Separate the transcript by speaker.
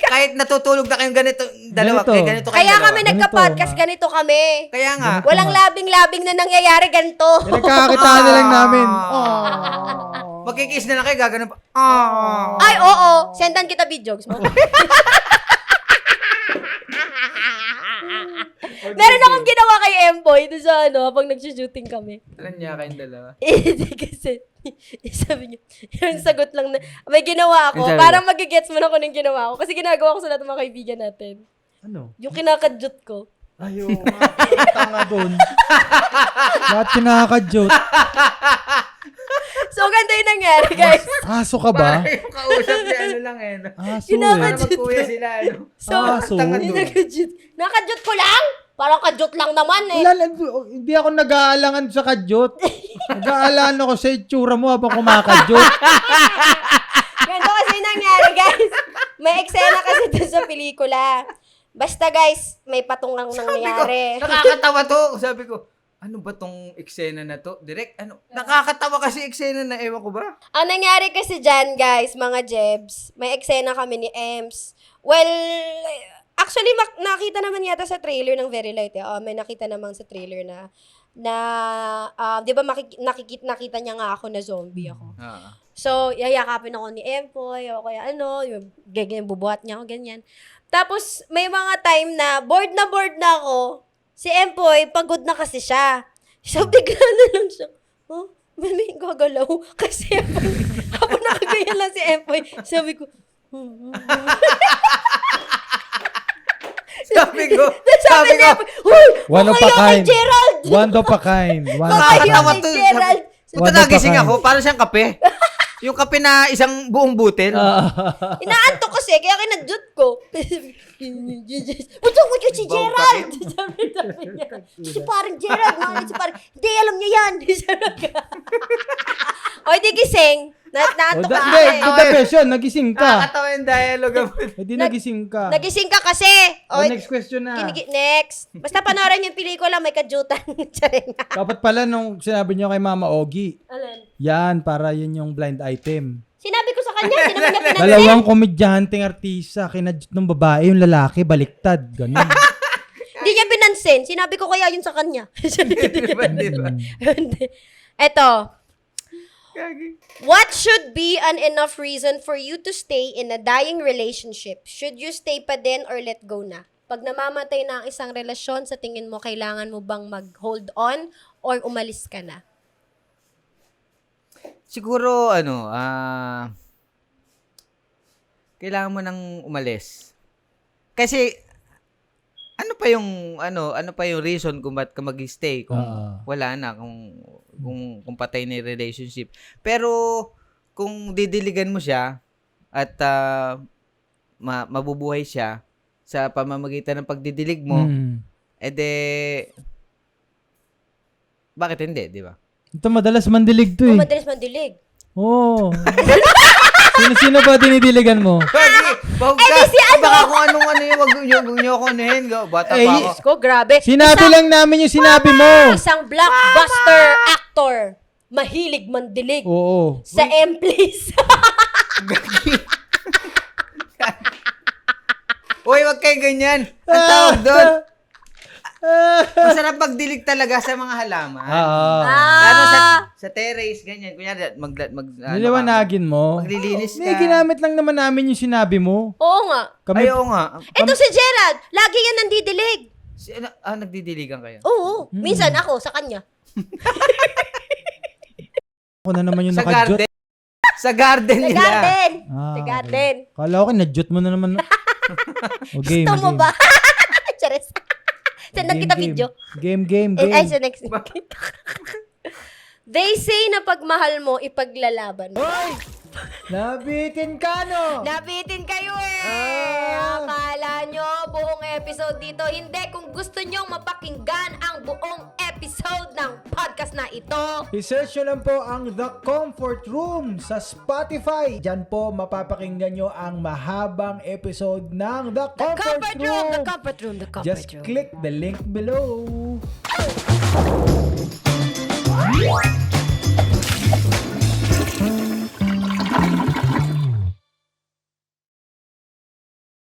Speaker 1: kahit natutulog na kayong ganito, dalawa, ganito kayo
Speaker 2: Kaya
Speaker 1: dalawa.
Speaker 2: kami nagka-podcast, ganito kami.
Speaker 1: Kaya nga.
Speaker 2: Walang labing-labing na nangyayari ganito.
Speaker 3: Pinagkakakitaan na lang namin.
Speaker 1: Magkikiss na lang kayo, gaganon pa.
Speaker 2: Ay, oo. Sendan kita videos mo. Meron akong ginawa kay Emboy doon sa habang nag-shooting kami.
Speaker 1: Alam niya kayong dalawa.
Speaker 2: Hindi kasi, sabi niya, yung sagot lang na, may ginawa ako,
Speaker 1: Yung sabi
Speaker 2: parang magigets mo na kung yung ginawa ko. Kasi ginagawa ko sa lahat ng mga kaibigan natin.
Speaker 3: Ano?
Speaker 2: Yung kinakadyot ko.
Speaker 3: Ayaw, tanga doon. Lahat kinakadyot.
Speaker 2: So, ganito yung nangyari, guys.
Speaker 3: Aso ka ba?
Speaker 1: Parang yung kausap niya, ano lang eh. No?
Speaker 3: Aso
Speaker 1: Para
Speaker 3: eh.
Speaker 1: magkuya sila, ano.
Speaker 2: So,
Speaker 3: Aso.
Speaker 2: nakadyot ko lang? Parang kadyot lang naman eh.
Speaker 3: Hindi ako nag-aalangan sa kadyot. Nag-aalangan ako sa itsura mo habang kumakadyot.
Speaker 2: Ganito kasi yung nangyari, guys. May eksena kasi doon sa pelikula. Basta, guys, may patungang nangyari.
Speaker 1: Nakakatawa to. Sabi ko, ano ba tong eksena na to? Direk, ano? Nakakatawa kasi eksena na, ewan ko ba?
Speaker 2: Ang nangyari kasi dyan, guys, mga Jebs, may eksena kami ni Ems. Well, actually, nakita naman yata sa trailer ng Very Light. May nakita naman sa trailer na di ba nakita niya nga ako na zombie ako. So, yayakapin ako ni Empoy, o kaya yung ganyan, bubuhat niya ako, ganyan. Tapos, may mga time na bored na ako. Si Empoy, pagod na kasi siya. So, bigla na lang siya, may gagalaw. Kasi habang nakagaya lang si Empoy, sabi ko,
Speaker 1: sabi ko,
Speaker 3: One of a kind.
Speaker 2: Gerald!
Speaker 3: One of a kind.
Speaker 1: Nakakatawa to.
Speaker 2: Gerald!
Speaker 1: Punta nagising ako, parang siyang kape. Yung kape na isang buong butil.
Speaker 2: Inaantok kasi, kaya kinadyot ko. Punta ko si Gerald! Sabi niya. Si parang Gerald, si parang, hindi, alam niya yan. O, hindi gising. Naantok ka.
Speaker 3: Nagising ka.
Speaker 1: Nakakatawa yung dialogue mo.
Speaker 3: Hindi nagising ka.
Speaker 2: Nagising ka kasi.
Speaker 3: Next question na.
Speaker 2: Next. Basta panoorin yung pelikula, may kadyutan.
Speaker 3: Dapat pala nung sinabi niyo kay Mama Ogie,
Speaker 2: Alin?
Speaker 3: yan, para yun yung blind item.
Speaker 2: Sinabi ko sa kanya, hindi naman niya pinansin.
Speaker 3: Dalawang komedyanteng artista, kinadyot ng babae, yung lalaki, baliktad. Ganun.
Speaker 2: Hindi niya pinansin. Sinabi ko kaya yun sa kanya.
Speaker 1: Diba?
Speaker 2: Eto. What should be an enough reason for you to stay in a dying relationship? Should you stay pa din or let go na? Pag namamatay na ang isang relasyon, sa tingin mo, kailangan mo bang mag-hold on or umalis ka na?
Speaker 1: Siguro, kailangan mo nang umalis. Kasi, ano pa yung reason kung ba't ka mag-stay kung wala na, kung patay na yung relationship. Pero, kung didiligan mo siya, at mabubuhay siya, sa pamamagitan ng pagdidilig mo, bakit hindi, di ba?
Speaker 3: Ito madalas mandilig to eh.
Speaker 2: Madalas mandilig.
Speaker 3: Oo. Sino ba dinidiligan mo?
Speaker 1: Bahog ka.
Speaker 2: Si ano?
Speaker 1: Baka kung anong yung wag nyo ako anuhin. Bata pa ako.
Speaker 2: Ko, grabe.
Speaker 3: Sinabi lang namin yung sinabi mo.
Speaker 2: Isang blockbuster actor. Mahilig mandilig.
Speaker 3: Oo.
Speaker 2: Sa M-Please.
Speaker 1: Uy, wag kayo ganyan. Ang tawag doon. Masarap magdilig talaga sa mga halaman. Lalo sa terrace, ganyan. Kunyari,
Speaker 3: niliwanagin mo.
Speaker 1: maglilinis ka.
Speaker 3: May ginamit lang naman namin yung sinabi mo.
Speaker 2: Oo nga.
Speaker 3: Kami,
Speaker 1: Ay, oo nga.
Speaker 2: Ito si Gerald. Lagi yan nandidilig.
Speaker 1: Nagdidiligan kayo?
Speaker 2: Oo. Minsan ako, sa kanya.
Speaker 3: ako na naman yung
Speaker 1: Sa
Speaker 3: nakadyot.
Speaker 1: garden. Sa garden
Speaker 2: Sa
Speaker 1: nila.
Speaker 2: garden.
Speaker 3: Ah,
Speaker 2: Sa garden.
Speaker 3: Kala ko kinadyot mo na naman. Okay,
Speaker 2: Gusto mo ba? Charis. Sendan kita video.
Speaker 3: Game.
Speaker 2: Ay, sa next. They say na pagmahal mo, ipaglalaban mo.
Speaker 3: Nabitin ka, no?
Speaker 2: Nabitin kayo eh! Akala nyo buong episode dito. Hindi, kung gusto nyo mapakinggan ang buong episode ng podcast na ito.
Speaker 3: I-search nyo lang po ang The Comfort Room sa Spotify. Diyan po mapapakinggan nyo ang mahabang episode ng The Comfort Room.
Speaker 2: The Comfort Room, The Comfort
Speaker 3: Just
Speaker 2: Room.
Speaker 3: click the link below.